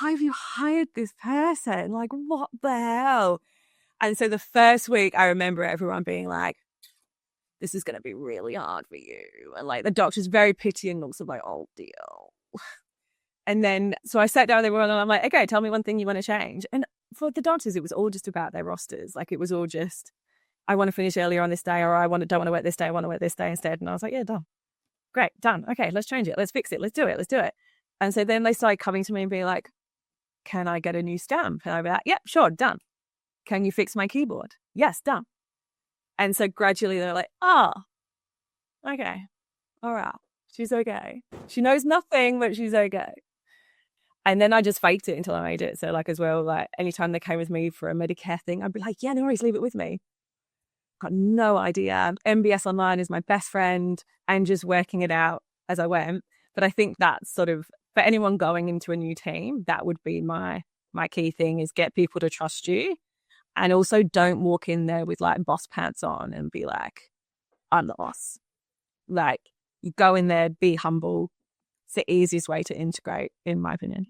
why have you hired this person? Like, what the hell? And so the first week, I remember everyone being like, this is going to be really hard for you. And like the doctor's very pitying, looks like, oh dear. And then, so I sat down with everyone and I'm like, okay, tell me one thing you want to change. And for the doctors, it was all just about their rosters. Like it was all just, I want to finish earlier on this day, or don't want to work this day. I want to work this day instead. And I was like, yeah, done. Great, done. Okay, let's change it. Let's fix it. Let's do it. Let's do it. And so then they started coming to me and being like, can I get a new stamp? And I'd be like, yeah, sure, done. Can you fix my keyboard? Yes, done. And so gradually they're like, oh, okay. All right. She's okay. She knows nothing, but she's okay. And then I just faked it until I made it. So like as well, like anytime they came with me for a Medicare thing, I'd be like, yeah, no worries, leave it with me. Got no idea. MBS Online is my best friend and just working it out as I went. But I think that's sort of, for anyone going into a new team, that would be my key thing, is get people to trust you. And also don't walk in there with like boss pants on and be like, I'm the boss. Like you go in there, be humble. It's the easiest way to integrate, in my opinion.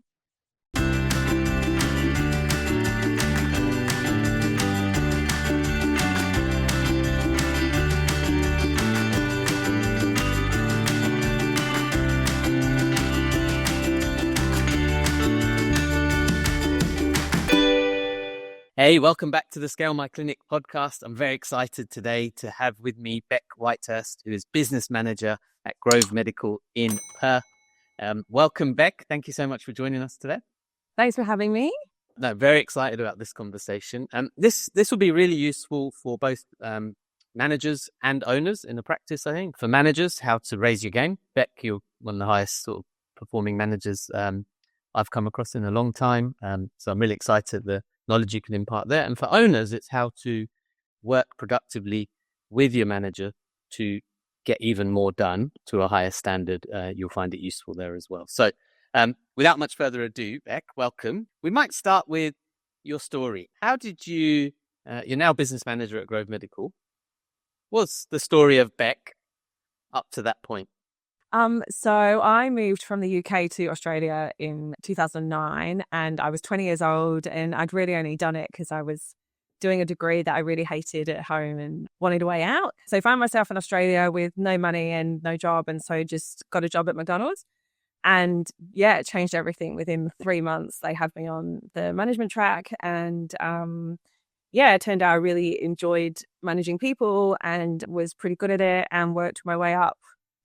Hey, welcome back to the Scale My Clinic podcast. I'm very excited today to have with me Bec Whitehurst, who is business manager at Grove Medical in Perth. Welcome, Bec. Thank you so much for joining us today. Thanks for having me. No, very excited about this conversation. This will be really useful for both managers and owners in the practice, I think. For managers, how to raise your game. Bec, you're one of the highest sort of performing managers I've come across in a long time. So I'm really excited the knowledge you can impart there. And for owners, it's how to work productively with your manager to get even more done to a higher standard. You'll find it useful there as well. So without much further ado, Bec, welcome. We might start with your story. How did you're now business manager at Grove Medical. What's the story of Bec up to that point? So I moved from the UK to Australia in 2009, and I was 20 years old, and I'd really only done it because I was doing a degree that I really hated at home and wanted a way out. So I found myself in Australia with no money and no job, and so just got a job at McDonald's. And yeah, it changed everything. Within 3 months, they had me on the management track, and it turned out I really enjoyed managing people and was pretty good at it, and worked my way up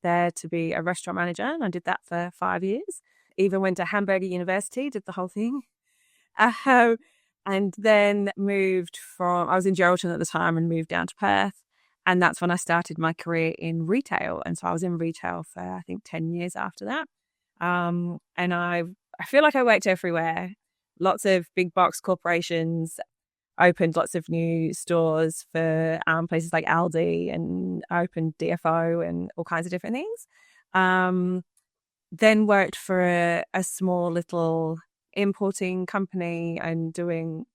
there to be a restaurant manager, and I did that for 5 years. Even went to Hamburger University, did the whole thing. And then I was in Geraldton at the time and moved down to Perth. And that's when I started my career in retail. And so I was in retail for, I think, 10 years after that. And I feel like I worked everywhere. Lots of big box corporations, opened lots of new stores for places like Aldi, and opened DFO and all kinds of different things. Then worked for a small little importing company and doing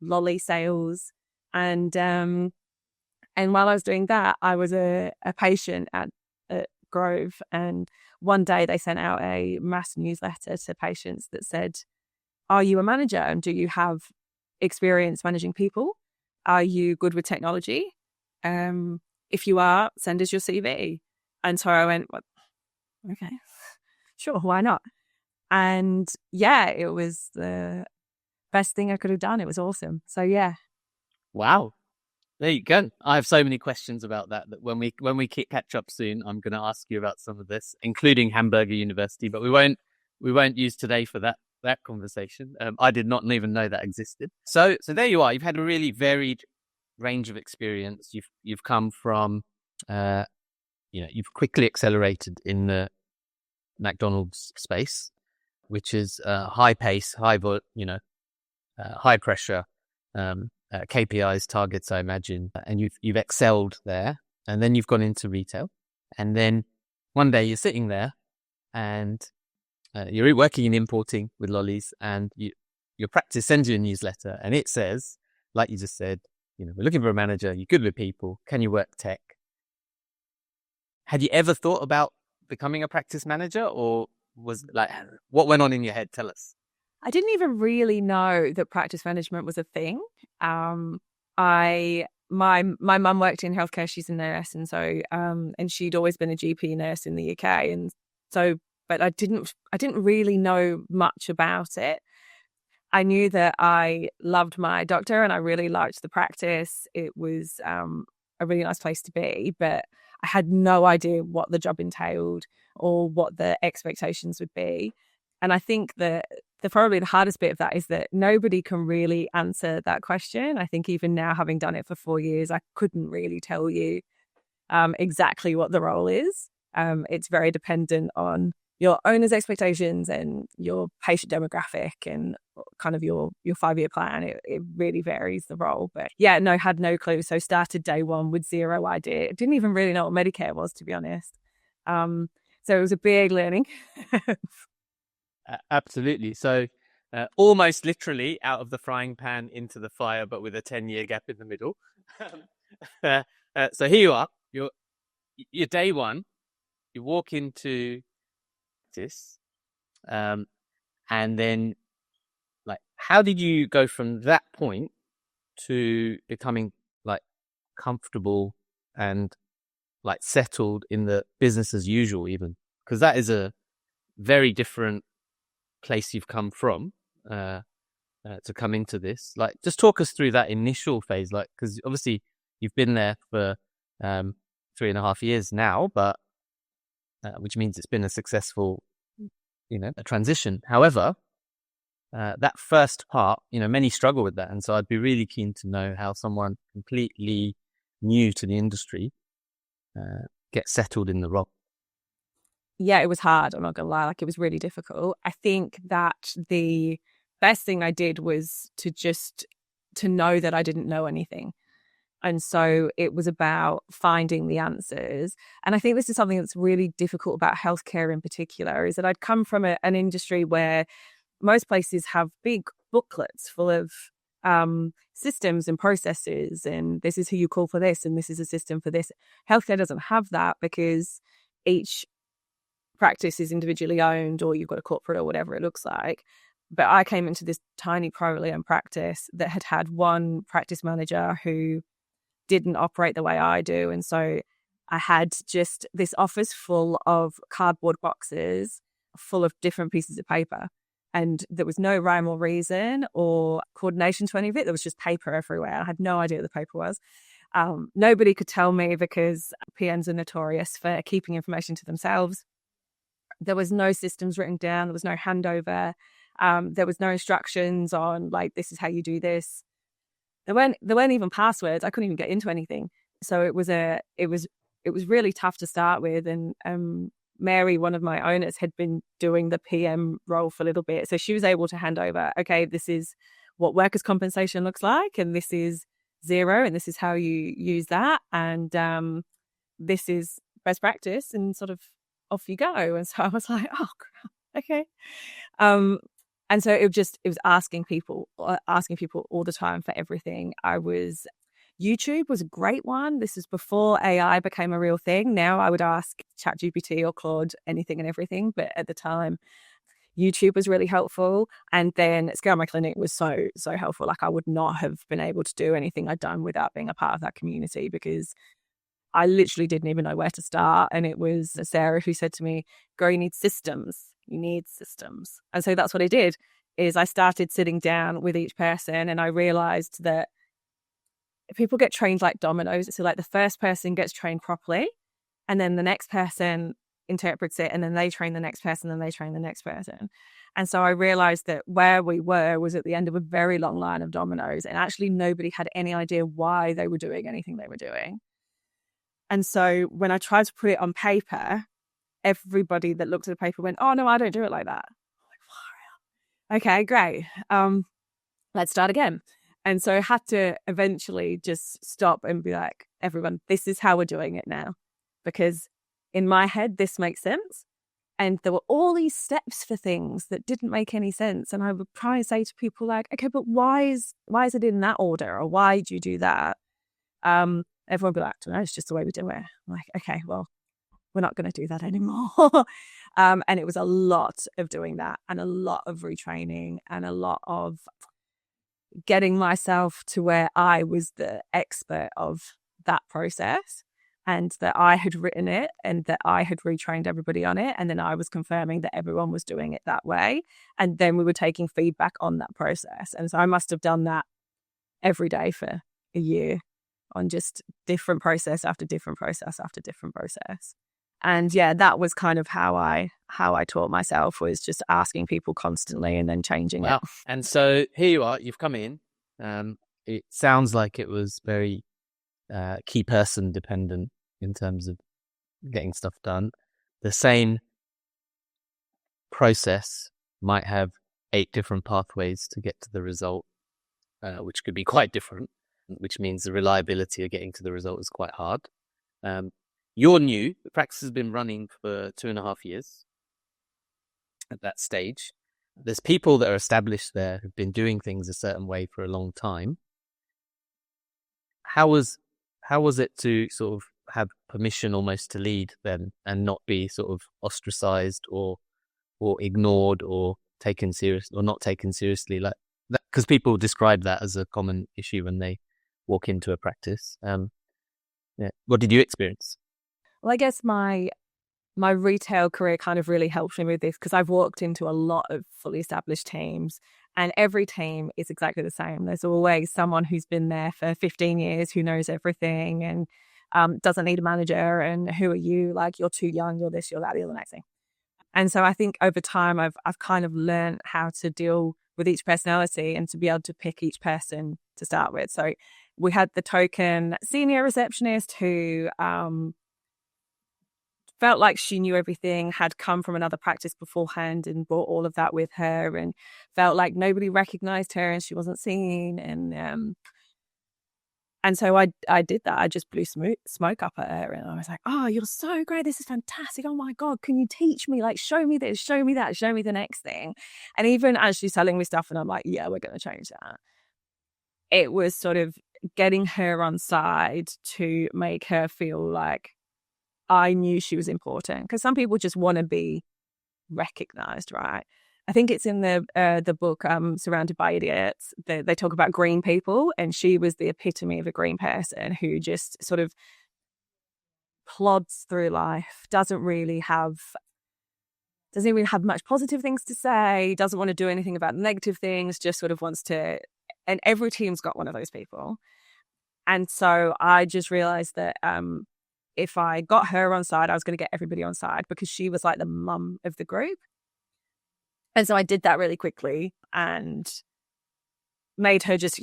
lolly sales. And while I was doing that, I was a patient at Grove. And one day they sent out a mass newsletter to patients that said, are you a manager? And do you have experience managing people? Are you good with technology? If you are, send us your CV. And so I went, well, okay, sure, why not? And yeah, it was the best thing I could have done. It was awesome. So yeah. Wow. There you go. I have so many questions about that when we catch up soon, I'm going to ask you about some of this, including Hamburger University, but we won't use today for that conversation. I did not even know that existed. So there you are. You've had a really varied range of experience. You've come from, you've quickly accelerated in the McDonald's space, which is high pace, high pressure, KPIs, targets, I imagine, and you've excelled there. And then you've gone into retail, and then one day you're sitting there and you're working in importing with lollies, and your practice sends you a newsletter, and it says, like you just said, we're looking for a manager. You're good with people. Can you work tech? Had you ever thought about becoming a practice manager, or was like, what went on in your head? Tell us. I didn't even really know that practice management was a thing. I my mum worked in healthcare. She's a nurse, and so and she'd always been a GP nurse in the UK, and so but I didn't really know much about it. I knew that I loved my doctor and I really liked the practice. It was a really nice place to be, but I had no idea what the job entailed or what the expectations would be. And I think that probably the hardest bit of that is that nobody can really answer that question. I think even now, having done it for 4 years, I couldn't really tell you exactly what the role is. It's very dependent on your owner's expectations and your patient demographic and kind of your 5-year plan. It really varies the role. But yeah, no, had no clue. So started day one with zero idea. Didn't even really know what Medicare was, to be honest. So it was a big learning. Absolutely. So almost literally out of the frying pan into the fire, but with a 10-year gap in the middle. So here you are. You're day one. You walk into this, and then like, how did you go from that point to becoming like comfortable and like settled in the business as usual, even? Because that is a very different place you've come from to come into this. Like, just talk us through that initial phase, like, because obviously you've been there for 3.5 years now, but which means it's been a successful, a transition. However, that first part, many struggle with that. And so I'd be really keen to know how someone completely new to the industry gets settled in the role. Yeah, it was hard. I'm not going to lie. Like, it was really difficult. I think that the best thing I did was to know that I didn't know anything. And so it was about finding the answers. And I think this is something that's really difficult about healthcare in particular, is that I'd come from an industry where most places have big booklets full of systems and processes, and this is who you call for this, and this is a system for this. Healthcare doesn't have that because each practice is individually owned, or you've got a corporate or whatever it looks like. But I came into this tiny privately owned practice that had one practice manager who didn't operate the way I do. And so I had just this office full of cardboard boxes full of different pieces of paper. And there was no rhyme or reason or coordination to any of it. There was just paper everywhere. I had no idea what the paper was. Nobody could tell me because PMs are notorious for keeping information to themselves. There was no systems written down. There was no handover. There was no instructions on, like, this is how you do this. There weren't even passwords. I couldn't even get into anything. So it was really tough to start with. And Mary, one of my owners, had been doing the PM role for a little bit. So she was able to hand over, okay, this is what workers' compensation looks like, and this is zero, and this is how you use that, and this is best practice, and sort of off you go. And so I was like, oh, okay. And so it was asking people all the time for everything. YouTube was a great one. This is before AI became a real thing. Now I would ask ChatGPT or Claude anything and everything. But at the time, YouTube was really helpful. And then Scale My Clinic was so, so helpful. Like, I would not have been able to do anything I'd done without being a part of that community, because I literally didn't even know where to start. And it was Sarah who said to me, girl, you need systems. You need systems. And so that's what I did, is I started sitting down with each person, and I realized that people get trained like dominoes. So like, the first person gets trained properly, and then the next person interprets it, and then they train the next person, and they train the next person. And so I realized that where we were was at the end of a very long line of dominoes, and actually nobody had any idea why they were doing anything they were doing. And so when I tried to put it on paper, everybody that looked at the paper went, oh no, I don't do it like that. I'm like, okay, great. Let's start again. And so I had to eventually just stop and be like, everyone, this is how we're doing it now. Because in my head, this makes sense. And there were all these steps for things that didn't make any sense. And I would try and say to people like, okay, but why is it in that order? Or why do you do that? Everyone would be like, no, it's just the way we do it. I'm like, okay, well, we're not going to do that anymore. And it was a lot of doing that and a lot of retraining and a lot of getting myself to where I was the expert of that process and that I had written it and that I had retrained everybody on it. And then I was confirming that everyone was doing it that way. And then we were taking feedback on that process. And so I must have done that every day for a year on just different process after different process after different process. And yeah, that was kind of how I taught myself, was just asking people constantly and then changing it. And so here you are, you've come in. It sounds like it was very key person dependent in terms of getting stuff done. The same process might have 8 different pathways to get to the result, which could be quite different, which means the reliability of getting to the result is quite hard. You're new. The practice has been running for 2.5 years at that stage. There's people that are established there who've been doing things a certain way for a long time. How was it to sort of have permission almost to lead then and not be sort of ostracized or ignored or taken serious or not taken seriously like that? Because people describe that as a common issue when they walk into a practice. What did you experience? Well, I guess my retail career kind of really helped me with this, because I've walked into a lot of fully established teams and every team is exactly the same. There's always someone who's been there for 15 years who knows everything and doesn't need a manager. And who are you? Like, you're too young, you're this, you're that, you're the next thing. And so I think over time I've kind of learned how to deal with each personality and to be able to pick each person to start with. So we had the token senior receptionist who felt like she knew everything, had come from another practice beforehand and brought all of that with her, and felt like nobody recognized her and she wasn't seen. And so I did that. I just blew smoke up at her and I was like, oh, you're so great. This is fantastic. Oh my God, can you teach me? Like, show me this, show me that, show me the next thing. And even as she's telling me stuff and I'm like, yeah, we're going to change that. It was sort of getting her on side to make her feel like I knew she was important, because some people just want to be recognized, right? I think it's in the book Surrounded by Idiots. They talk about green people, and she was the epitome of a green person who just sort of plods through life, doesn't really have much positive things to say, doesn't want to do anything about negative things, just sort of wants to. And every team's got one of those people. And so I just realized that if I got her on side, I was going to get everybody on side, because she was like the mum of the group. And so I did that really quickly and made her just,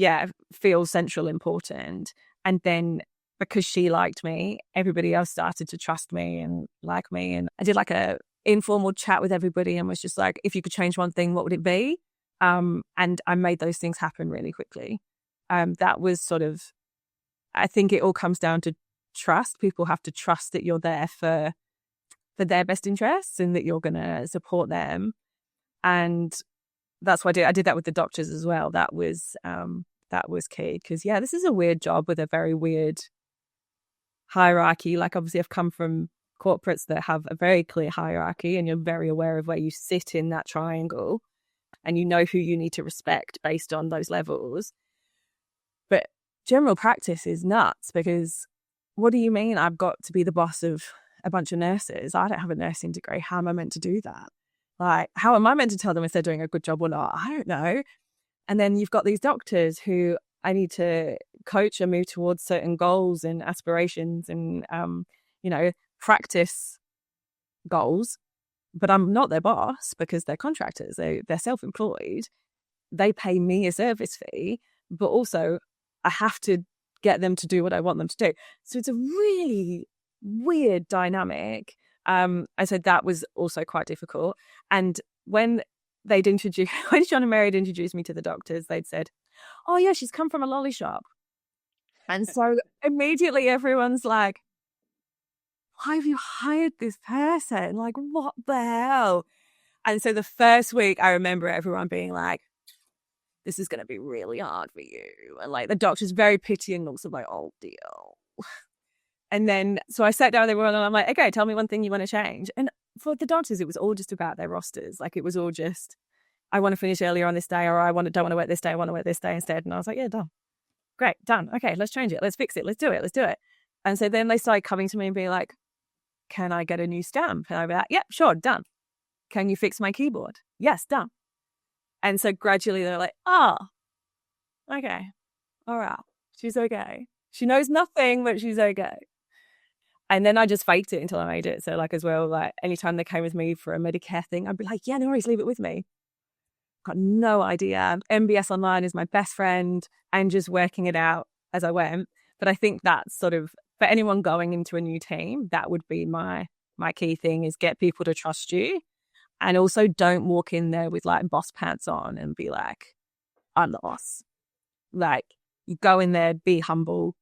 feel central, important. And then because she liked me, everybody else started to trust me and like me. And I did like a informal chat with everybody and was just like, if you could change one thing, what would it be? And I made those things happen really quickly. That was sort of, I think it all comes down to trust. People have to trust that you're there for their best interests and that you're going to support them. And that's what I did that with the doctors as well. That was key, because this is a weird job with a very weird hierarchy. Like, obviously I've come from corporates that have a very clear hierarchy and you're very aware of where you sit in that triangle and you know who you need to respect based on those levels. But general practice is nuts, because what do you mean I've got to be the boss of a bunch of nurses? I don't have a nursing degree. How am I meant to do that? Like, how am I meant to tell them if they're doing a good job or not? I don't know. And then you've got these doctors who I need to coach and move towards certain goals and aspirations and, practice goals. But I'm not their boss because they're contractors. They're self-employed. They pay me a service fee, but also I have to get them to do what I want them to do. So it's a really weird dynamic. I said that was also quite difficult. And when when John and Mary had introduced me to the doctors, they'd said, oh yeah, she's come from a lolly shop. And so immediately everyone's like, why have you hired this person? Like, what the hell? And so the first week I remember everyone being like, this is going to be really hard for you. And like the doctor's very pitying looks of like, oh dear. And then, so I sat down with everyone and I'm like, okay, tell me one thing you want to change. And for the doctors, it was all just about their rosters. Like, it was all just, I want to finish earlier on this day, or don't want to work this day, I want to work this day instead. And I was like, yeah, done. Great, done. Okay, let's change it. Let's fix it. Let's do it. And so then they started coming to me and being like, can I get a new stamp? And I'd be like, yep, sure, done. Can you fix my keyboard? Yes, done. And so gradually they're like, oh, okay, all right, she's okay. She knows nothing, but she's okay. And then I just faked it until I made it. So, like, as well, like, anytime they came with me for a Medicare thing, I'd be like, yeah, no worries, leave it with me. Got no idea. MBS Online is my best friend, and just working it out as I went. But I think that's sort of, for anyone going into a new team, that would be my key thing, is get people to trust you. And also don't walk in there with like boss pants on and be like, I'm the boss. Like, you go in there, be humble.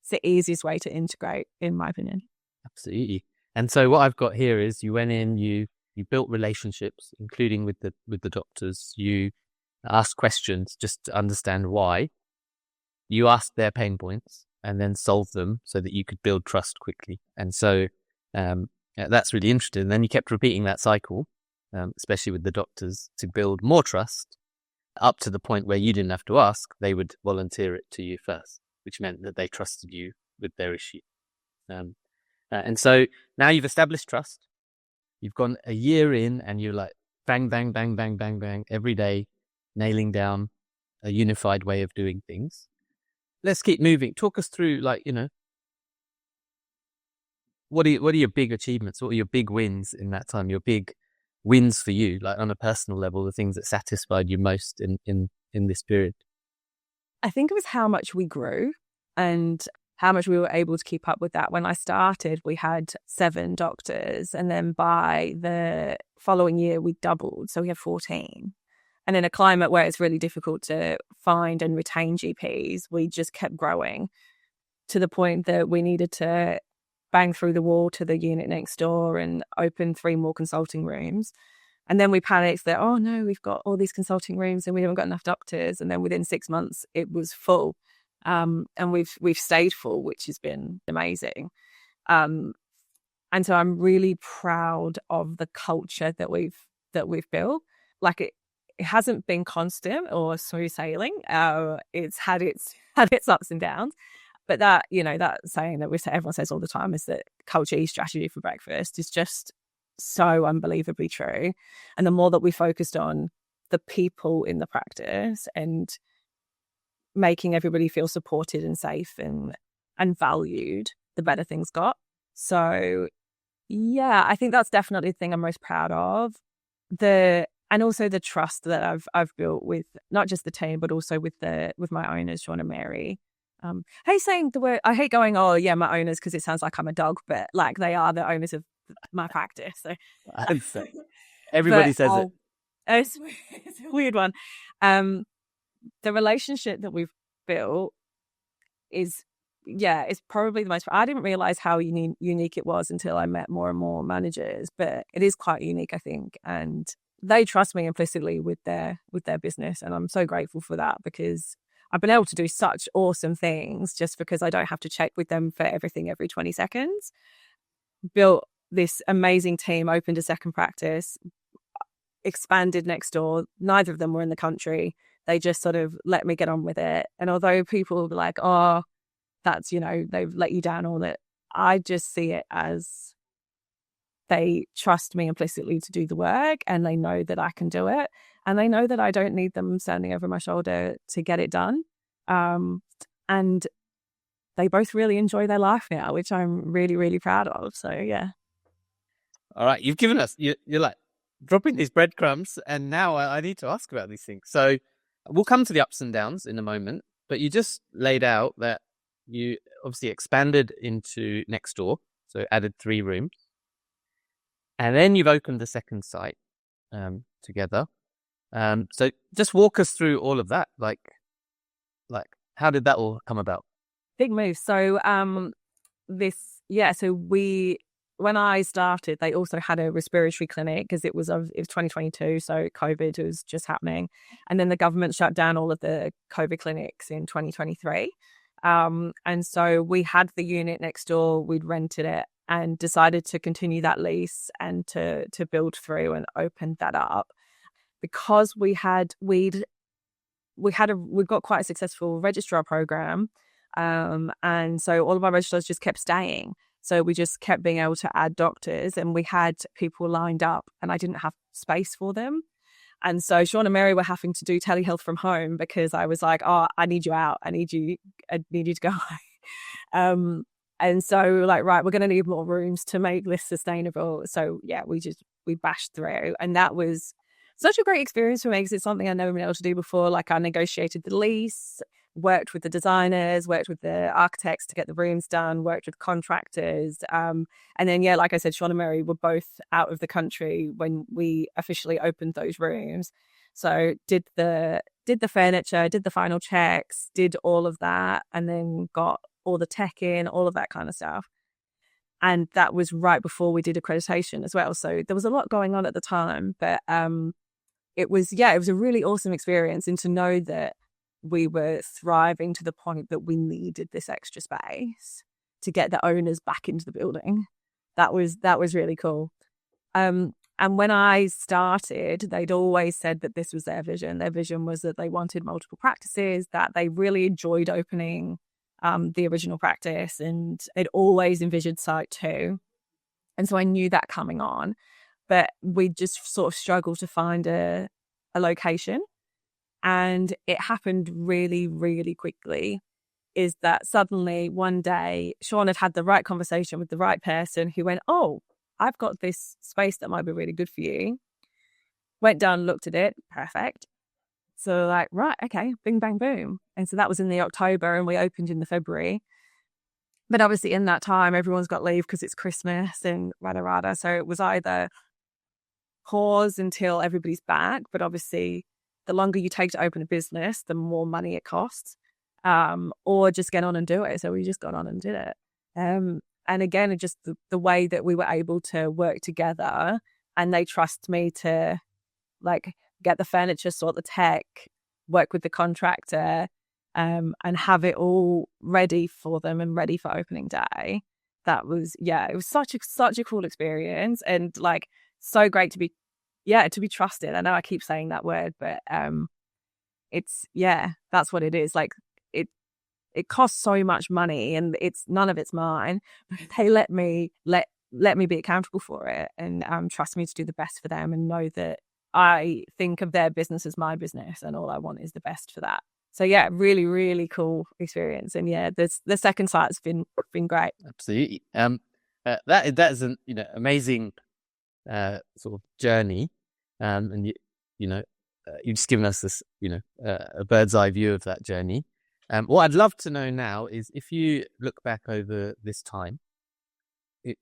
It's the easiest way to integrate, in my opinion. Absolutely. And so what I've got here is you went in, you built relationships, including with the doctors. You asked questions just to understand why. You asked their pain points and then solved them so that you could build trust quickly. And so that's really interesting. And then you kept repeating that cycle, especially with the doctors, to build more trust, up to the point where you didn't have to ask, they would volunteer it to you first, which meant that they trusted you with their issue. And so now you've established trust. You've gone a year in and you're like bang, bang, bang, bang, bang, bang, every day, nailing down a unified way of doing things. Let's keep moving. Talk us through, like, what are your big achievements? What are your big wins in that time? Your big wins for you, like on a personal level, the things that satisfied you most in this period? I think it was how much we grew and how much we were able to keep up with that. When I started, we had 7 doctors, and then by the following year, we doubled. So we had 14. And in a climate where it's really difficult to find and retain GPs, we just kept growing to the point that we needed to bang through the wall to the unit next door and open 3 more consulting rooms. And then we panicked that, oh no, we've got all these consulting rooms and we haven't got enough doctors. And then within 6 months, it was full. And we've stayed full, which has been amazing. And so I'm really proud of the culture that we've built. Like, it hasn't been constant or smooth sailing. It's had its ups and downs. But that, that saying that everyone says all the time is that culture eats strategy for breakfast is just so unbelievably true. And the more that we focused on the people in the practice and making everybody feel supported and safe and valued, the better things got. So yeah, I think that's definitely the thing I'm most proud of. And also the trust that I've built with not just the team, but also with my owners, Sean and Mary. I hate saying the word, I hate going, oh yeah, my owners, because it sounds like I'm a dog, but like, they are the owners of my practice. So everybody says it. It's a weird one. The relationship that we've built is probably the most. I didn't realize how unique it was until I met more and more managers, but it is quite unique, I think. And they trust me implicitly with their business, and I'm so grateful for that, because I've been able to do such awesome things just because I don't have to check with them for everything every 20 seconds. Built this amazing team, opened a second practice, expanded next door. Neither of them were in the country. They just sort of let me get on with it. And although people will be like, oh, that's, they've let you down, all that, I just see it as they trust me implicitly to do the work, and they know that I can do it. And they know that I don't need them standing over my shoulder to get it done. And they both really enjoy their life now, which I'm really, really proud of. So, yeah. All right. You've given us, you're like dropping these breadcrumbs, and now I need to ask about these things. So we'll come to the ups and downs in a moment, but you just laid out that you obviously expanded into next door, so added 3 rooms. And then you've opened the second site together. So just walk us through all of that. Like how did that all come about? Big move. So when I started, they also had a respiratory clinic, because it was 2022, so COVID was just happening. And then the government shut down all of the COVID clinics in 2023. And so we had the unit next door, we'd rented it and decided to continue that lease and to build through and opened that up because we got quite a successful registrar program. And so all of our registrars just kept staying. So we just kept being able to add doctors and we had people lined up and I didn't have space for them. And so Sean and Mary were having to do telehealth from home because I was like, oh, I need you out. I need you to go away. And so we were like, right, we're going to need more rooms to make this sustainable. So yeah, we bashed through. And that was such a great experience for me because it's something I'd never been able to do before. Like I negotiated the lease, worked with the designers, worked with the architects to get the rooms done, worked with contractors. And then, yeah, like I said, Sean and Mary were both out of the country when we officially opened those rooms. So did the furniture, did the final checks, did all of that, and then got all the tech in, all of that kind of stuff. And that was right before we did accreditation as well. So there was a lot going on at the time, but it was a really awesome experience. And to know that we were thriving to the point that we needed this extra space to get the owners back into the building. That was really cool. And when I started, they'd always said that this was their vision. Their vision was that they wanted multiple practices, that they really enjoyed opening the original practice, and they'd always envisioned site 2. And so I knew that coming on, but we just sort of struggled to find a location. And it happened really, really quickly, is that suddenly one day Sean had the right conversation with the right person who went, oh, I've got this space that might be really good for you. Went down, looked at it, perfect. So like, right, okay, bing, bang, boom. And so that was in the October and we opened in the February. But obviously in that time, everyone's got leave because it's Christmas and rada. So it was either pause until everybody's back, but obviously the longer you take to open a business, the more money it costs, or just get on and do it. So we just got on and did it. And again, it just the way that we were able to work together, and they trust me to like get the furniture, sort the tech, work with the contractor, and have it all ready for them and ready for opening day. That was, it was such a cool experience, and like so great to be trusted. I know I keep saying that word, but it's that's what it is. Like it costs so much money, and it's none of it's mine. They let me be accountable for it, and trust me to do the best for them, and know that I think of their business as my business, and all I want is the best for that. So yeah, really, really cool experience. And yeah, the second site's been great. Absolutely. That is an amazing sort of journey, and you've just given us this a bird's eye view of that journey. What I'd love to know now is, if you look back over this time,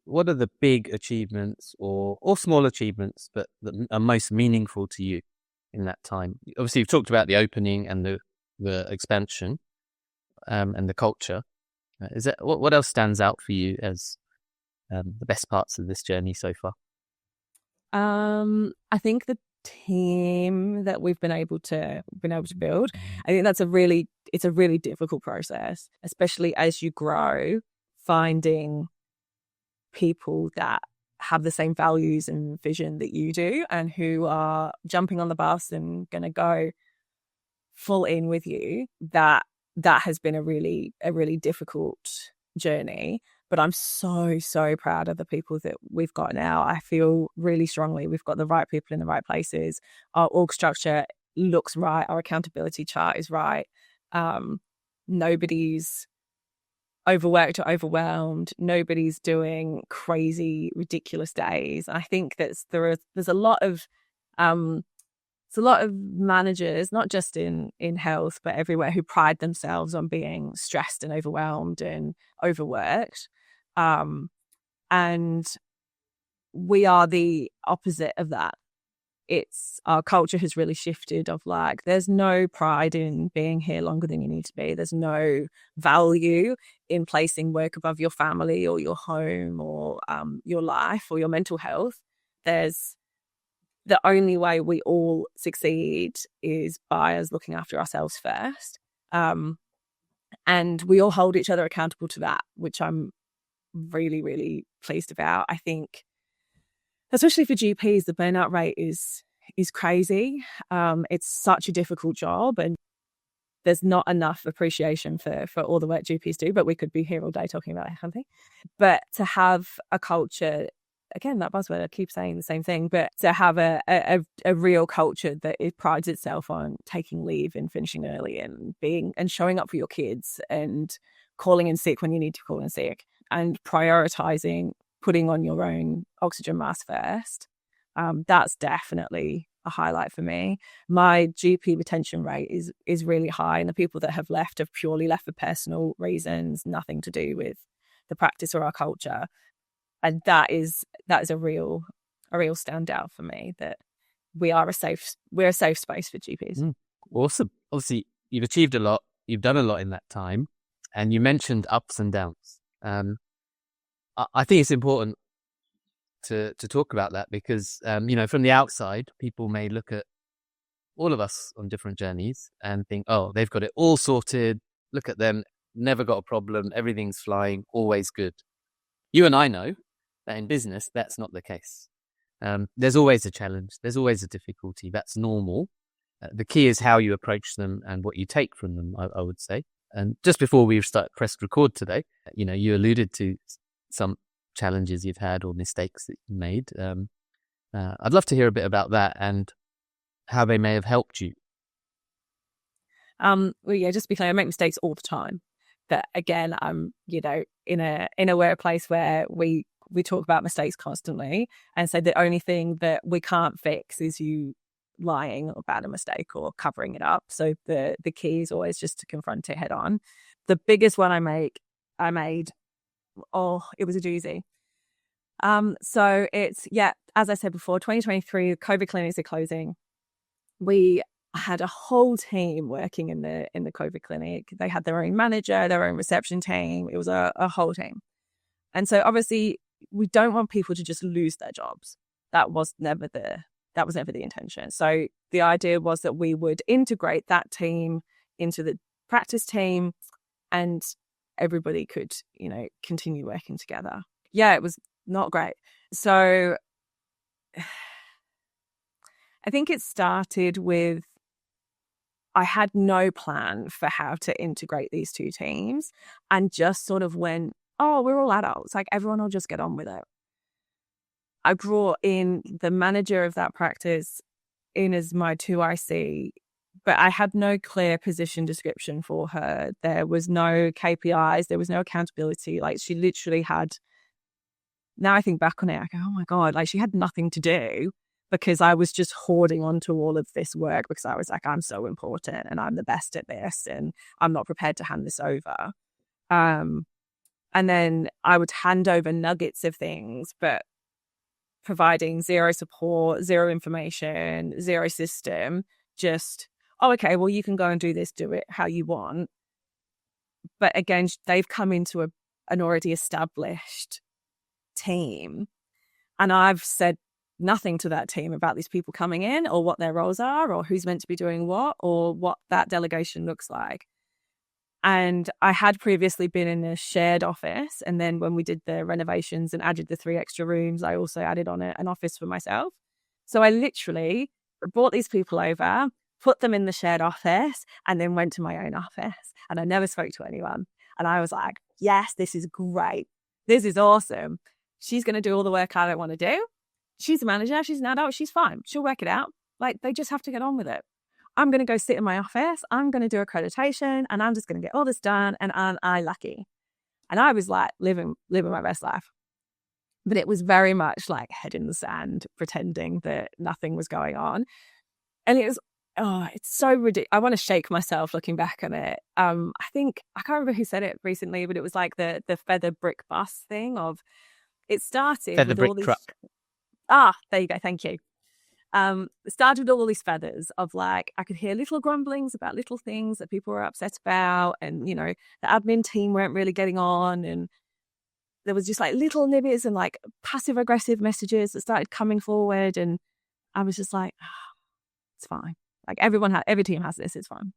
what are the big achievements or small achievements but that are most meaningful to you in that time? Obviously you've talked about the opening and the expansion, and the culture. Is that what else stands out for you as the best parts of this journey so far? I think the team that we've been able to build. I think it's a really difficult process, especially as you grow, finding people that have the same values and vision that you do, and who are jumping on the bus and going to go full in with you. That has been a really difficult journey. But I'm so proud of the people that we've got now. I feel really strongly we've got the right people in the right places. Our org structure looks right. Our accountability chart is right. Nobody's overworked or overwhelmed. Nobody's doing crazy, ridiculous days. I think that there's a lot of managers, not just in health, but everywhere, who pride themselves on being stressed and overwhelmed and overworked. And we are the opposite of that. Our culture has really shifted of like, there's no pride in being here longer than you need to be. There's no value in placing work above your family or your home or your life or your mental health. There's the only way we all succeed is by us looking after ourselves first. And we all hold each other accountable to that, which I'm really, really pleased about. I think, especially for GPs, the burnout rate is crazy. It's such a difficult job, and there's not enough appreciation for all the work GPs do, but we could be here all day talking about that kind of thing. But to have a culture, again, that buzzword, I keep saying the same thing, but to have a real culture that it prides itself on taking leave and finishing early and showing up for your kids and calling in sick when you need to call in sick and prioritizing putting on your own oxygen mask first, that's definitely a highlight for me. My GP retention rate is really high, and the people that have left have purely left for personal reasons, nothing to do with the practice or our culture. And that is a real standout for me, that we're a safe space for GPs. Awesome. Obviously, you've achieved a lot. You've done a lot in that time, and you mentioned ups and downs. I think it's important to talk about that because, from the outside, people may look at all of us on different journeys and think, oh, they've got it all sorted. Look at them. Never got a problem. Everything's flying. Always good. You and I know that in business, that's not the case. There's always a challenge. There's always a difficulty. That's normal. The key is how you approach them and what you take from them, I would say. And just before we pressed record today, you alluded to some challenges you've had or mistakes that you made. I'd love to hear a bit about that and how they may have helped you. Well, yeah, just to be clear, I make mistakes all the time. But again, I'm, in a workplace where we talk about mistakes constantly, and so the only thing that we can't fix is you lying about a mistake or covering it up. So the key is always just to confront it head on. The biggest one I made, it was a doozy. So it's, as I said before, 2023, COVID clinics are closing. We had a whole team working in the COVID clinic. They had their own manager, their own reception team. It was a whole team. And so obviously we don't want people to just lose their jobs. That was never the intention. So the idea was that we would integrate that team into the practice team and everybody could, continue working together. Yeah, it was not great. So I think it started with, I had no plan for how to integrate these two teams and just sort of went, oh, we're all adults. Like, everyone will just get on with it. I brought in the manager of that practice in as my 2IC, but I had no clear position description for her. There was no KPIs. There was no accountability. Like, she literally had, now I think back on it, I go, oh my God, like, she had nothing to do because I was just hoarding onto all of this work because I was like, I'm so important and I'm the best at this and I'm not prepared to hand this over. And then I would hand over nuggets of things, but providing zero support, zero information, zero system, just, oh, okay, well, you can go and do this, do it how you want. But again, they've come into an already established team. And I've said nothing to that team about these people coming in or what their roles are or who's meant to be doing what or what that delegation looks like. And I had previously been in a shared office. And then when we did the renovations and added the 3 extra rooms, I also added on an office for myself. So I literally brought these people over, put them in the shared office, and then went to my own office. And I never spoke to anyone. And I was like, yes, this is great. This is awesome. She's going to do all the work I don't want to do. She's a manager. She's an adult. She's fine. She'll work it out. Like, they just have to get on with it. I'm going to go sit in my office. I'm going to do accreditation and I'm just going to get all this done. And aren't I lucky? And I was like living my best life. But it was very much like head in the sand, pretending that nothing was going on. And it was, it's so ridiculous. I want to shake myself looking back on it. I think, I can't remember who said it recently, but it was like the feather brick bus thing of, it started Feather with brick all these... truck. There you go. Thank you. It started with all these feathers of like, I could hear little grumblings about little things that people were upset about. And, the admin team weren't really getting on. And there was just like little nibbies and like passive aggressive messages that started coming forward. And I was just like, it's fine. Like every team has this, it's fine.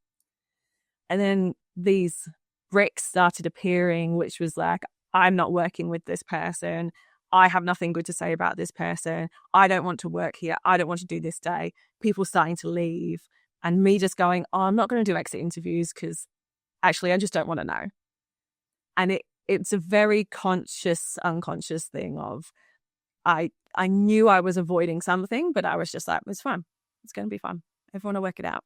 And then these bricks started appearing, which was like, I'm not working with this person. I have nothing good to say about this person. I don't want to work here. I don't want to do this day. People starting to leave. And me just going, oh, I'm not going to do exit interviews because actually I just don't want to know. And it's a very conscious, unconscious thing of I knew I was avoiding something, but I was just like, it's fun. It's going to be fun. Everyone will work it out.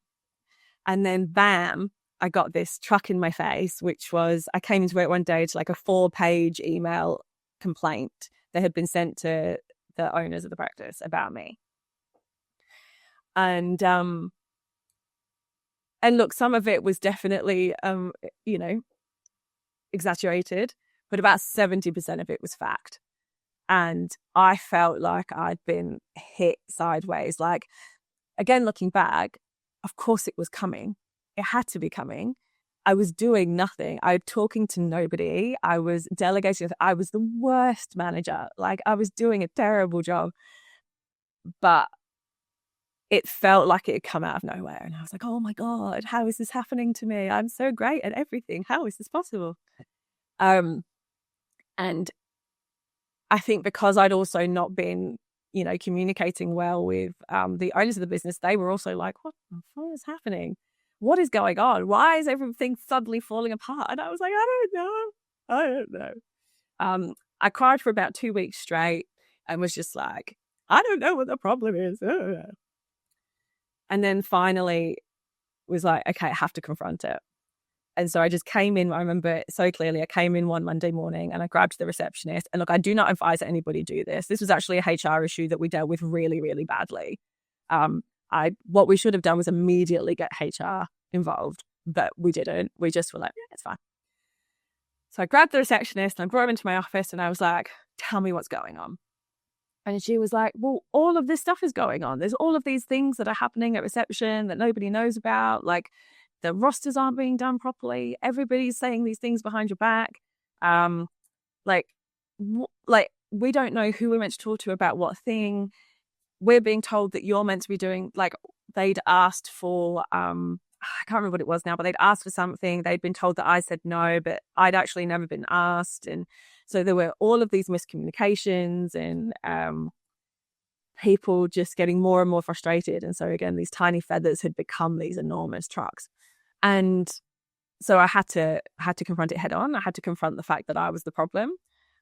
And then bam, I got this truck in my face, which was, I came into work one day to like a 4-page email complaint that had been sent to the owners of the practice about me. And look, some of it was definitely, exaggerated, but about 70% of it was fact. And I felt like I'd been hit sideways. Like, again, looking back, of course it was coming. It had to be coming. I was doing nothing. I was talking to nobody. I was delegating. I was the worst manager. Like, I was doing a terrible job. But it felt like it had come out of nowhere. And I was like, oh my God, how is this happening to me? I'm so great at everything. How is this possible? And I think because I'd also not been, communicating well with the owners of the business, they were also like, what the fuck is happening? What is going on? Why is everything suddenly falling apart? And I was like, I don't know. I cried for about 2 weeks straight and was just like, I don't know what the problem is. And then finally was like, okay, I have to confront it. And so I just came in. I remember it so clearly. I came in one Monday morning and I grabbed the receptionist. And look, I do not advise that anybody do this. This was actually a HR issue that we dealt with really, really badly. What we should have done was immediately get HR involved, but we didn't. We just were like, yeah, it's fine. So I grabbed the receptionist and I brought him into my office and I was like, tell me what's going on. And she was like, well, all of this stuff is going on. There's all of these things that are happening at reception that nobody knows about. Like, the rosters aren't being done properly. Everybody's saying these things behind your back. We don't know who we're meant to talk to about what thing. We're being told that you're meant to be doing, like, they'd asked for, I can't remember what it was now, but they'd asked for something. They'd been told that I said no, but I'd actually never been asked. And so there were all of these miscommunications and people just getting more and more frustrated. And so again, these tiny feathers had become these enormous trucks. And so I had to confront it head on. I had to confront the fact that I was the problem.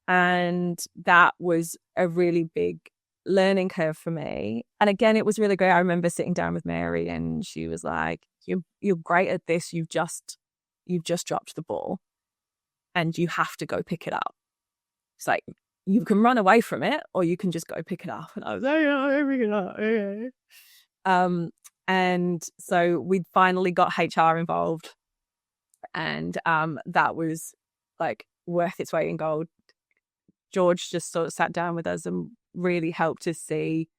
And that was a really big learning curve for me. And again, it was really great. I remember sitting down with Mary and she was like, you're great at this. You've just dropped the ball and you have to go pick it up. It's like, you can run away from it or you can just go pick it up. And I was like, oh, pick it up. Okay. And so we finally got HR involved and that was like worth its weight in gold. George just sort of sat down with us and really helped us see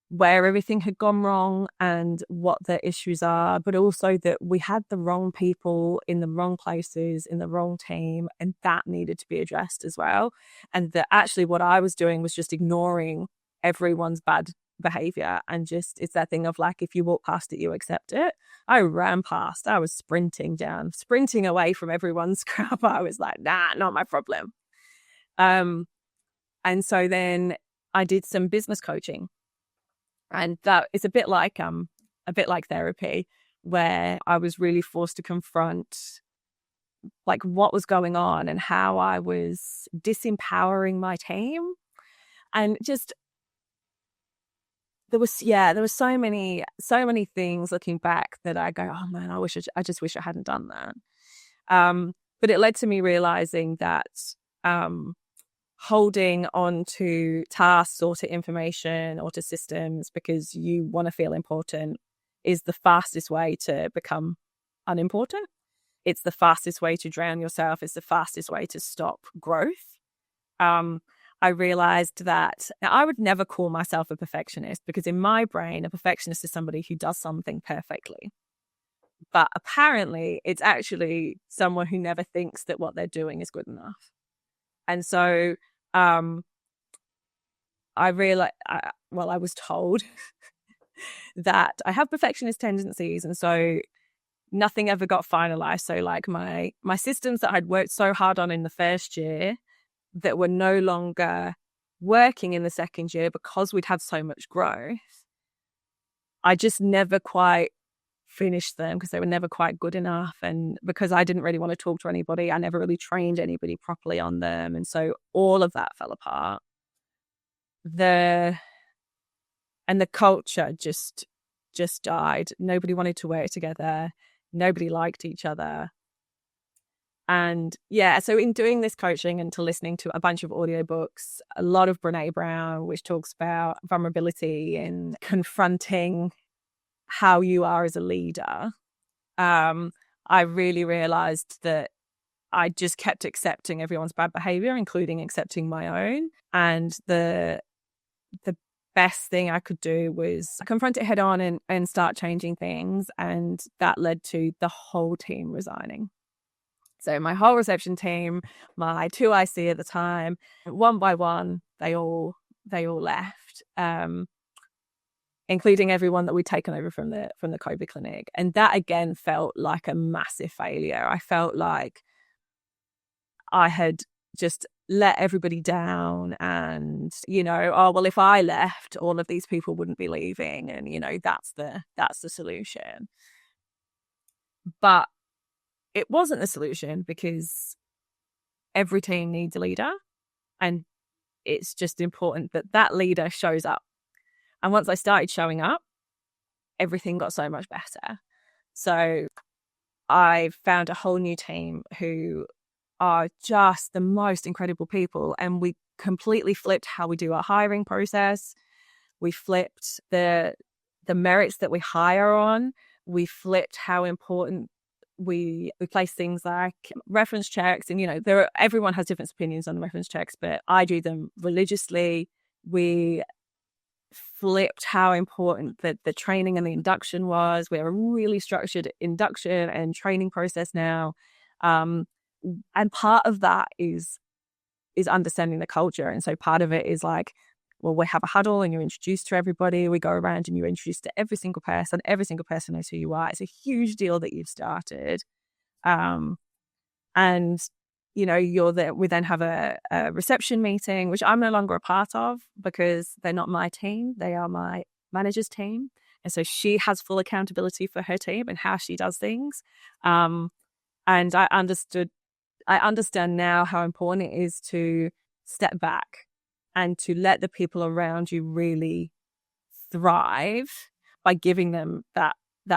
where everything had gone wrong and what the issues are, but also that we had the wrong people in the wrong places, in the wrong team, and that needed to be addressed as well. And that actually what I was doing was just ignoring everyone's bad behavior and just, it's that thing of like, if you walk past it, you accept it. I ran past, I was sprinting away from everyone's crap. I was like, nah, not my problem. And so then I did some business coaching, and that is a bit like therapy, where I was really forced to confront like what was going on and how I was disempowering my team. And just there was so many things looking back that I go, oh man, I just wish I hadn't done that. But it led to me realizing that holding on to tasks or to information or to systems because you want to feel important is the fastest way to become unimportant. It's the fastest way to drown yourself. It's the fastest way to stop growth. I realized that I would never call myself a perfectionist because in my brain, a perfectionist is somebody who does something perfectly. But apparently it's actually someone who never thinks that what they're doing is good enough. And so I realized, I was told that I have perfectionist tendencies. And so nothing ever got finalized. So like my systems that I'd worked so hard on in the first year that were no longer working in the second year because we'd had so much growth, I just never quite finished them because they were never quite good enough. And because I didn't really want to talk to anybody, I never really trained anybody properly on them. And so all of that fell apart. The culture just died. Nobody wanted to work together. Nobody liked each other. And yeah, so in doing this coaching and to listening to a bunch of audiobooks, a lot of Brene Brown, which talks about vulnerability and confronting how you are as a leader, I really realized that I just kept accepting everyone's bad behavior, including accepting my own. And the best thing I could do was confront it head on and start changing things. And that led to the whole team resigning. So my whole reception team, my 2 IC at the time, one by one, they all left, including everyone that we'd taken over from the COVID clinic. And that again felt like a massive failure. I felt like I had just let everybody down, and oh well, if I left, all of these people wouldn't be leaving, and that's the solution. But it wasn't the solution, because every team needs a leader, and it's just important that that leader shows up. And once I started showing up, everything got so much better. So I found a whole new team who are just the most incredible people. And we completely flipped how we do our hiring process. We flipped the merits that we hire on. We flipped how important we place things like reference checks. And, everyone has different opinions on reference checks, but I do them religiously. We flipped how important the training and the induction was. We have a really structured induction and training process now. And part of that is understanding the culture. And so part of it is like, well, we have a huddle and you're introduced to everybody. We go around and you're introduced to every single person. Every single person knows who you are. It's a huge deal that you've started. And, you're there. We then have a reception meeting, which I'm no longer a part of because they're not my team. They are my manager's team. And so she has full accountability for her team and how she does things. And I understand now how important it is to step back and to let the people around you really thrive by giving them that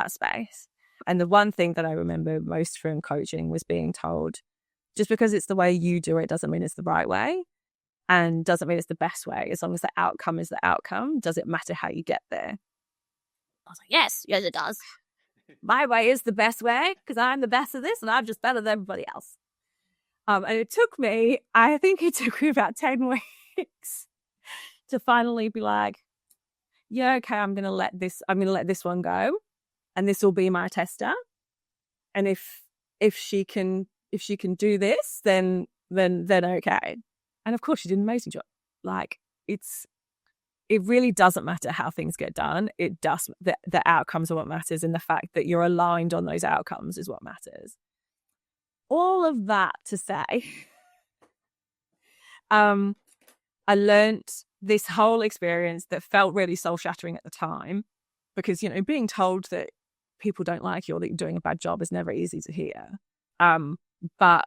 space. And the one thing that I remember most from coaching was being told, just because it's the way you do it doesn't mean it's the right way, and doesn't mean it's the best way. As long as the outcome is the outcome, does it matter how you get there? I was like, yes, it does. My way is the best way because I'm the best at this and I'm just better than everybody else. And I think it took me about 10 weeks to finally be like, yeah, okay, I'm going to let this one go, and this will be my tester. And if she can do this, then okay. And of course she did an amazing job. Like it really doesn't matter how things get done. It does. The outcomes are what matters, and the fact that you're aligned on those outcomes is what matters. All of that to say, I learned this whole experience that felt really soul-shattering at the time, because, being told that people don't like you or that you're doing a bad job is never easy to hear. But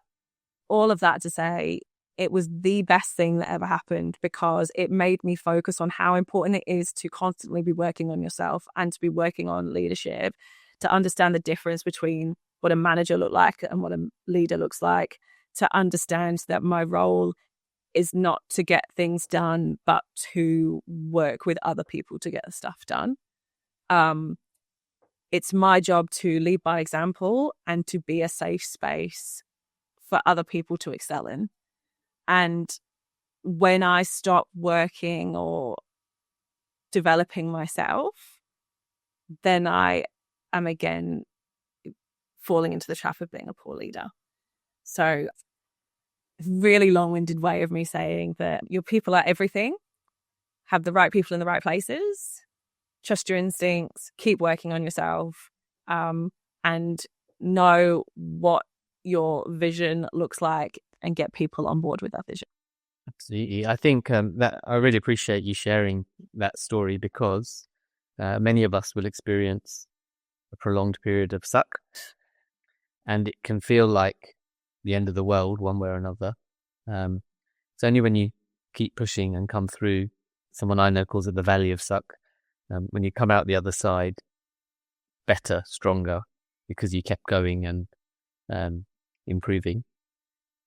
all of that to say, it was the best thing that ever happened, because it made me focus on how important it is to constantly be working on yourself and to be working on leadership, to understand the difference between what a manager looks like and what a leader looks like, to understand that my role is not to get things done, but to work with other people to get the stuff done. It's my job to lead by example and to be a safe space for other people to excel in. And when I stop working or developing myself, then I am again falling into the trap of being a poor leader. So, really long-winded way of me saying that your people are everything. Have the right people in the right places. Trust your instincts. Keep working on yourself. And know what your vision looks like and get people on board with that vision. Absolutely. I think that I really appreciate you sharing that story, because many of us will experience a prolonged period of suck, and it can feel like the end of the world one way or another. It's only when you keep pushing and come through, someone I know calls it the valley of suck, when you come out the other side better, stronger, because you kept going and improving.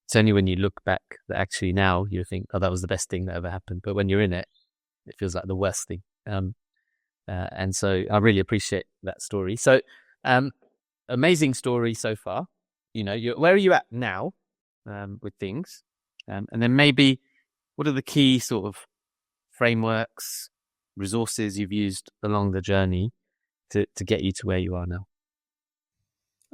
It's only when you look back that actually now you think, oh, that was the best thing that ever happened. But when you're in it, it feels like the worst thing. And so I really appreciate that story. So amazing story so far. Where are you at now with things? And then maybe what are the key sort of frameworks, resources you've used along the journey to get you to where you are now?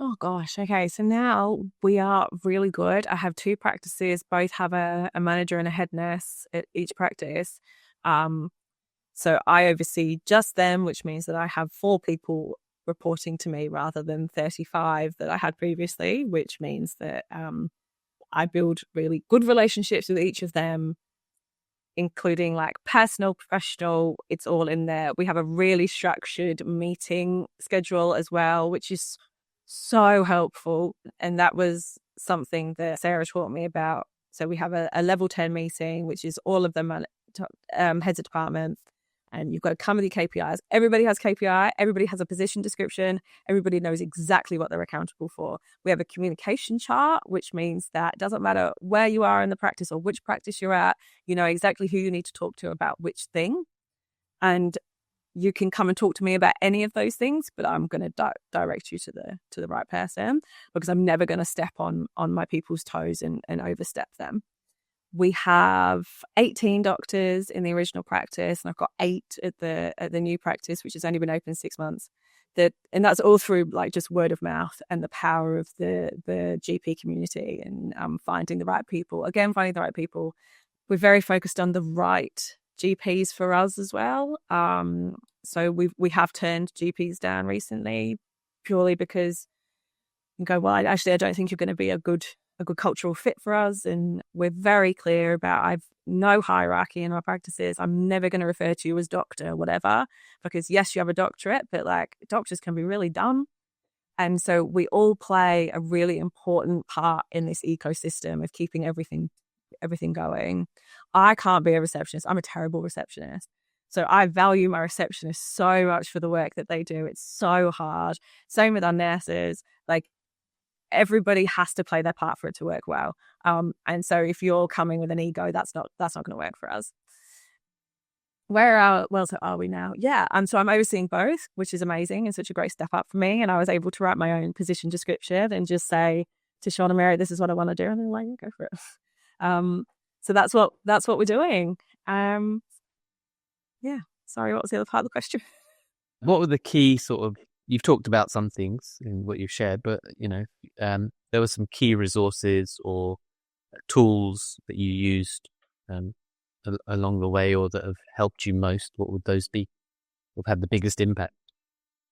Oh gosh. Okay. So now we are really good. I have 2 practices, both have a manager and a head nurse at each practice. So I oversee just them, which means that I have 4 people reporting to me rather than 35 that I had previously, which means that I build really good relationships with each of them, including like personal, professional. It's all in there. We have a really structured meeting schedule as well, which is so helpful. And that was something that Sarah taught me about. So we have a level 10 meeting, which is all of them heads of department, and you've got to come with your KPIs. Everybody has KPI. Everybody has a position description. Everybody knows exactly what they're accountable for. We have a communication chart, which means that it doesn't matter where you are in the practice or which practice you're at, you know exactly who you need to talk to about which thing. And you can come and talk to me about any of those things, but I'm going to direct you to the right person, because I'm never going to step on my people's toes and overstep them. We have 18 doctors in the original practice, and I've got 8 at the new practice, which has only been open 6 months. And that's all through like just word of mouth and the power of the GP community and finding the right people. Again, finding the right people. We're very focused on the right GPs for us as well. So we have turned GPs down recently purely because you go, well, I don't think you're going to be a good cultural fit for us. And we're very clear about I've no hierarchy in our practices. I'm never going to refer to you as doctor or whatever, because yes, you have a doctorate, but like doctors can be really dumb. And so we all play a really important part in this ecosystem of keeping everything going. I can't be a receptionist. I'm a terrible receptionist. So I value my receptionists so much for the work that they do. It's so hard. Same with our nurses. Like, everybody has to play their part for it to work well. And so if you're coming with an ego, that's not going to work for us. Where are we now? Yeah. So I'm overseeing both, which is amazing and such a great step up for me. And I was able to write my own position description and just say to Sean and Mary, this is what I want to do. And they're like, go for it. So that's what we're doing. Yeah. Sorry, what was the other part of the question? What were the key sort of, you've talked about some things in what you've shared, but there were some key resources or tools that you used along the way, or that have helped you most. What would those be? What have had the biggest impact?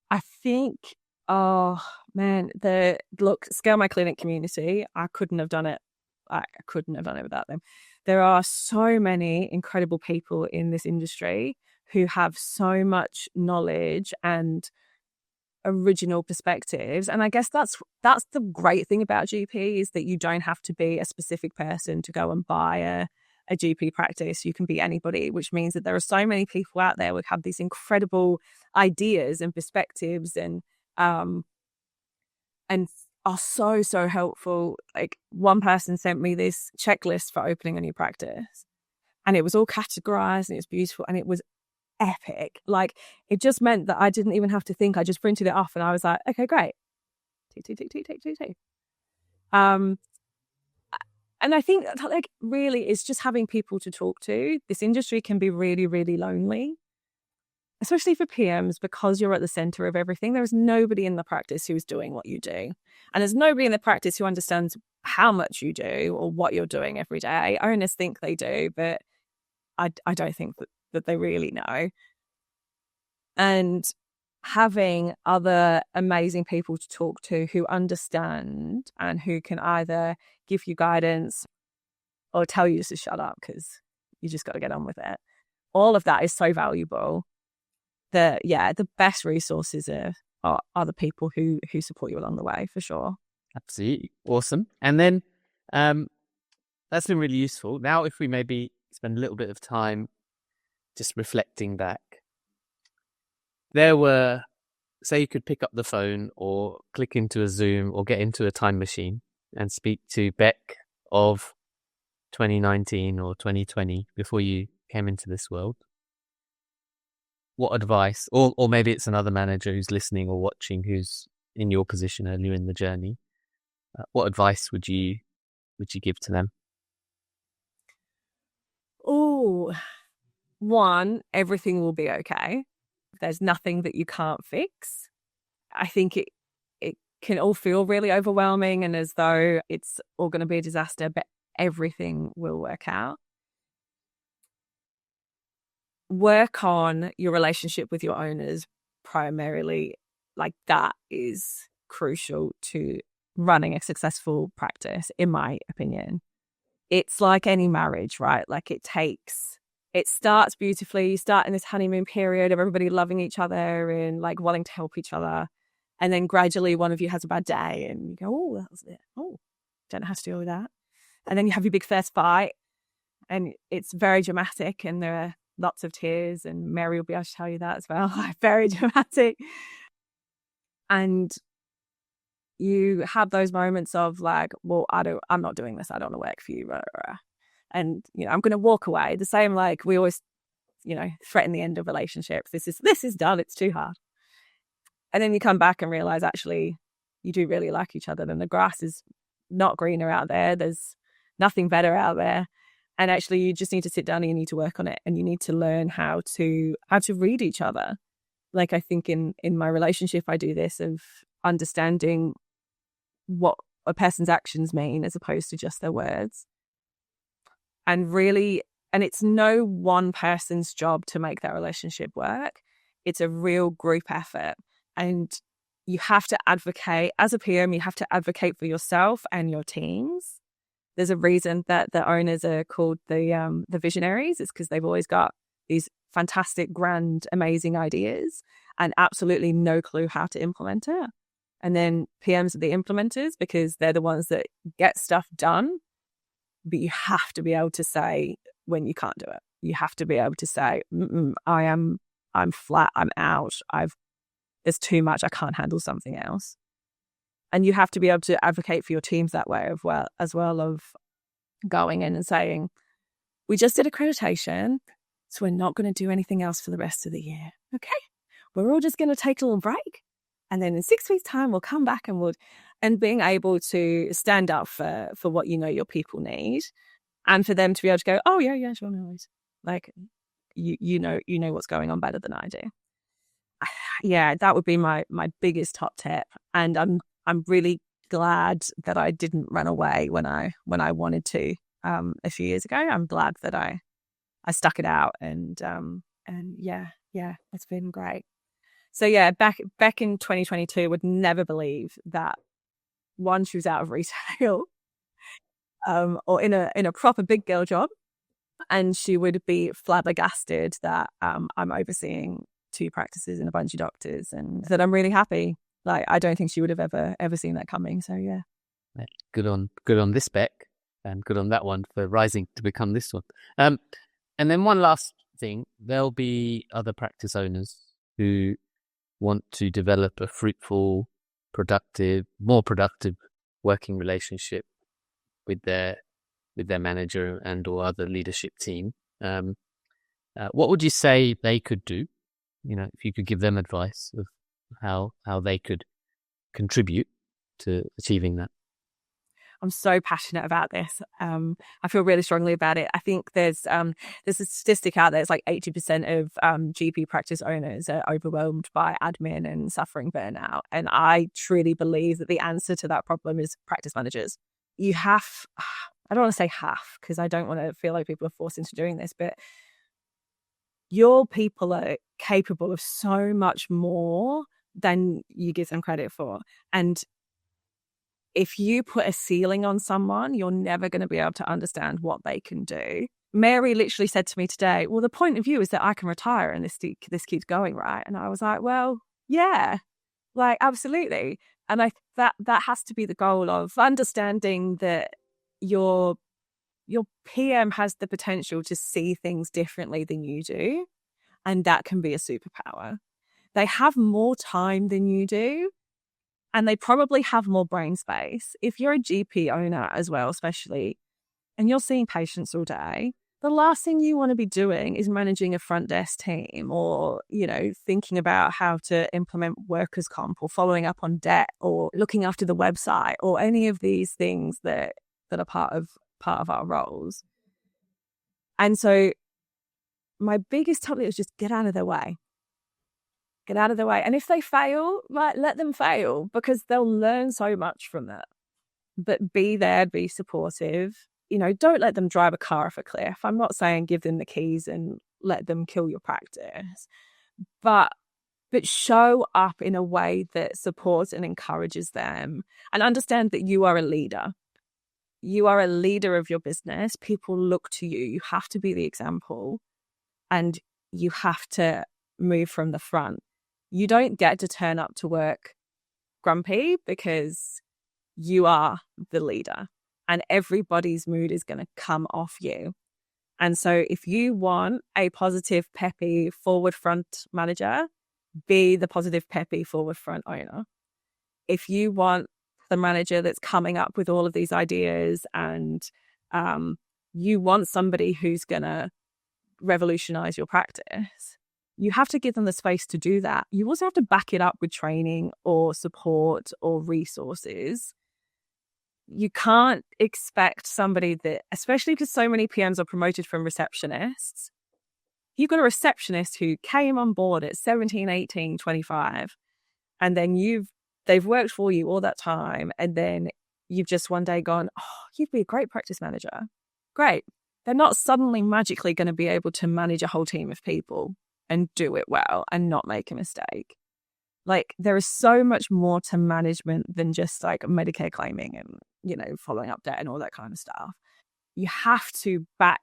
I think, Scale My Clinic community, I couldn't have done it. I couldn't have done it without them. There are so many incredible people in this industry who have so much knowledge and original perspectives. And I guess that's the great thing about GP, is that you don't have to be a specific person to go and buy a GP practice. You can be anybody, which means that there are so many people out there who have these incredible ideas and perspectives and are so helpful. Like, one person sent me this checklist for opening a new practice, and it was all categorized and it was beautiful and it was epic. Like, it just meant that I didn't even have to think. I just printed it off and I was like, okay, great. Tick, tick, tick, tick, tick, tick, tick. And I think like really it's just having people to talk to. This industry can be really, really lonely, especially for PMs, because you're at the center of everything. There is nobody in the practice who's doing what you do. And there's nobody in the practice who understands how much you do or what you're doing every day. Owners think they do, but I don't think that they really know. And having other amazing people to talk to who understand and who can either give you guidance or tell you just to shut up because you just got to get on with it. All of that is so valuable. The best resources are the people who support you along the way, for sure. Absolutely. Awesome. And then that's been really useful. Now, if we maybe spend a little bit of time just reflecting back, there were, say you could pick up the phone or click into a Zoom or get into a time machine and speak to Bec of 2019 or 2020 before you came into this world. What advice, or maybe it's another manager who's listening or watching who's in your position earlier in the journey, what advice would you give to them? Oh, one, everything will be okay. There's nothing that you can't fix. I think it can all feel really overwhelming and as though it's all going to be a disaster, but everything will work out. Work on your relationship with your owners primarily. Like, that is crucial to running a successful practice, in my opinion. It's like any marriage, right? Like, it starts beautifully. You start in this honeymoon period of everybody loving each other and like wanting to help each other. And then gradually one of you has a bad day and you go, oh, that was it. Oh, don't know how to deal with that. And then you have your big first fight and it's very dramatic and there are lots of tears, and Mary will be able to tell you that as well. Very dramatic. And you have those moments of like, well, I'm not doing this. I don't want to work for you. Blah, blah, blah. And, I'm going to walk away. The same, like we always, threaten the end of relationships. This is done. It's too hard. And then you come back and realize actually you do really like each other. Then the grass is not greener out there. There's nothing better out there. And actually you just need to sit down and you need to work on it. And you need to learn how to read each other. Like, I think in my relationship, I do this of understanding what a person's actions mean as opposed to just their words. And it's no one person's job to make that relationship work. It's a real group effort. And you have to advocate, as a PM, you have to advocate for yourself and your teams. There's a reason that the owners are called the visionaries. It's because they've always got these fantastic, grand, amazing ideas and absolutely no clue how to implement it. And then PMs are the implementers because they're the ones that get stuff done. But you have to be able to say when you can't do it. You have to be able to say, I'm flat, I'm out, there's too much, I can't handle something else. And you have to be able to advocate for your teams that way as well of going in and saying, we just did accreditation, so we're not going to do anything else for the rest of the year. Okay, we're all just going to take a little break. And then in 6 weeks' time, we'll come back and being able to stand up for what your people need, and for them to be able to go, oh yeah, sure, no worries. Like, you know what's going on better than I do. Yeah, that would be my biggest top tip. And I'm really glad that I didn't run away when I wanted to a few years ago. I'm glad that I stuck it out, and yeah, it's been great. So yeah, back in 2022, would never believe that one, she was out of retail, or in a proper big girl job, and she would be flabbergasted that I'm overseeing 2 practices and a bunch of doctors, and that I'm really happy. Like, I don't think she would have ever seen that coming. So yeah. Good on this Bec, and good on that one for rising to become this one. And then one last thing, there'll be other practice owners who want to develop a fruitful, more productive working relationship with their manager and or other leadership team. What would you say they could do? If you could give them advice of how they could contribute to achieving that. I'm so passionate about this. I feel really strongly about it. I think there's a statistic out there. It's like 80% of GP practice owners are overwhelmed by admin and suffering burnout. And I truly believe that the answer to that problem is practice managers. I don't want to say half, because I don't want to feel like people are forced into doing this, but your people are capable of so much more than you give them credit for. And if you put a ceiling on someone, you're never going to be able to understand what they can do. Mary literally said to me today, well, the point of view is that I can retire and this keeps going, right? And I was like, well, yeah, like, absolutely. And that has to be the goal of understanding that your PM has the potential to see things differently than you do. And that can be a superpower. They have more time than you do. And they probably have more brain space. If you're a GP owner as well, especially, and you're seeing patients all day, the last thing you want to be doing is managing a front desk team or, thinking about how to implement workers' comp or following up on debt or looking after the website or any of these things that are part of our roles. And so my biggest topic is just get out of their way. Get out of the way. And if they fail, let them fail, because they'll learn so much from that. But be there, be supportive. Don't let them drive a car off a cliff. I'm not saying give them the keys and let them kill your practice. But show up in a way that supports and encourages them, and understand that you are a leader. You are a leader of your business. People look to you. You have to be the example, and you have to move from the front. You don't get to turn up to work grumpy, because you are the leader and everybody's mood is going to come off you. And so if you want a positive, peppy, forward front manager, be the positive, peppy, forward front owner. If you want the manager that's coming up with all of these ideas and you want somebody who's going to revolutionize your practice, you have to give them the space to do that. You also have to back it up with training or support or resources. You can't expect somebody that, especially because so many PMs are promoted from receptionists, you've got a receptionist who came on board at 17, 18, 25, and then they've worked for you all that time, and then you've just one day gone, oh, you'd be a great practice manager. Great. They're not suddenly magically going to be able to manage a whole team of people and do it well and not make a mistake. Like, there is so much more to management than just like Medicare claiming and, following up debt and all that kind of stuff. You have to back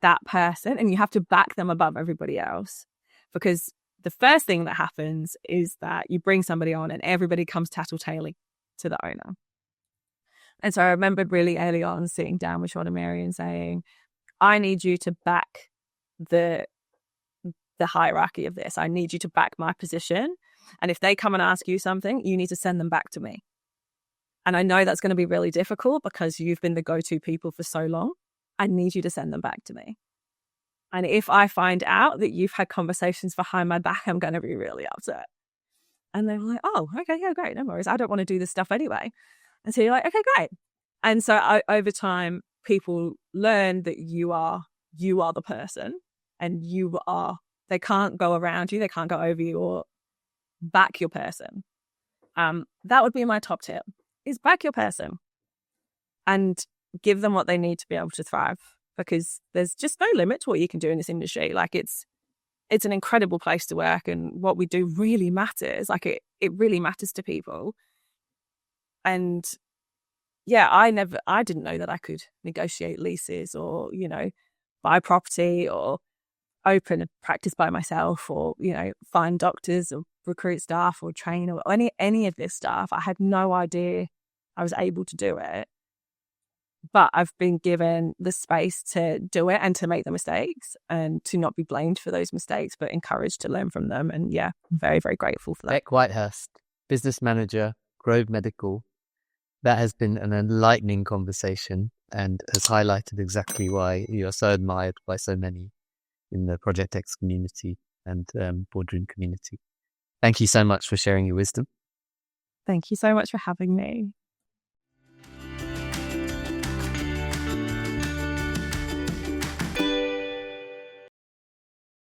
that person, and you have to back them above everybody else, because the first thing that happens is that you bring somebody on and everybody comes tattletaling to the owner. And so I remembered really early on sitting down with Sean and Mary and saying, I need you to back the hierarchy of this. I need you to back my position. And if they come and ask you something, you need to send them back to me. And I know that's going to be really difficult because you've been the go-to people for so long. I need you to send them back to me. And if I find out that you've had conversations behind my back, I'm going to be really upset. And they're like, oh, okay, yeah, great. No worries. I don't want to do this stuff anyway. And so you're like, okay, great. And so over time, people learn that you are the person, and they can't go around you. They can't go over you, or back your person. That would be my top tip, is back your person and give them what they need to be able to thrive, because there's just no limit to what you can do in this industry. Like, it's an incredible place to work, and what we do really matters. Like, it really matters to people. And yeah, I didn't know that I could negotiate leases or, buy property or open a practice by myself or, find doctors or recruit staff or train or any of this stuff. I had no idea I was able to do it. But I've been given the space to do it and to make the mistakes and to not be blamed for those mistakes, but encouraged to learn from them. And yeah, I'm very, very grateful for that. Bec Whitehurst, business manager, Grove Medical. That has been an enlightening conversation and has highlighted exactly why you are so admired by so many in the Project X community and boardroom community. Thank you so much for sharing your wisdom. Thank you so much for having me.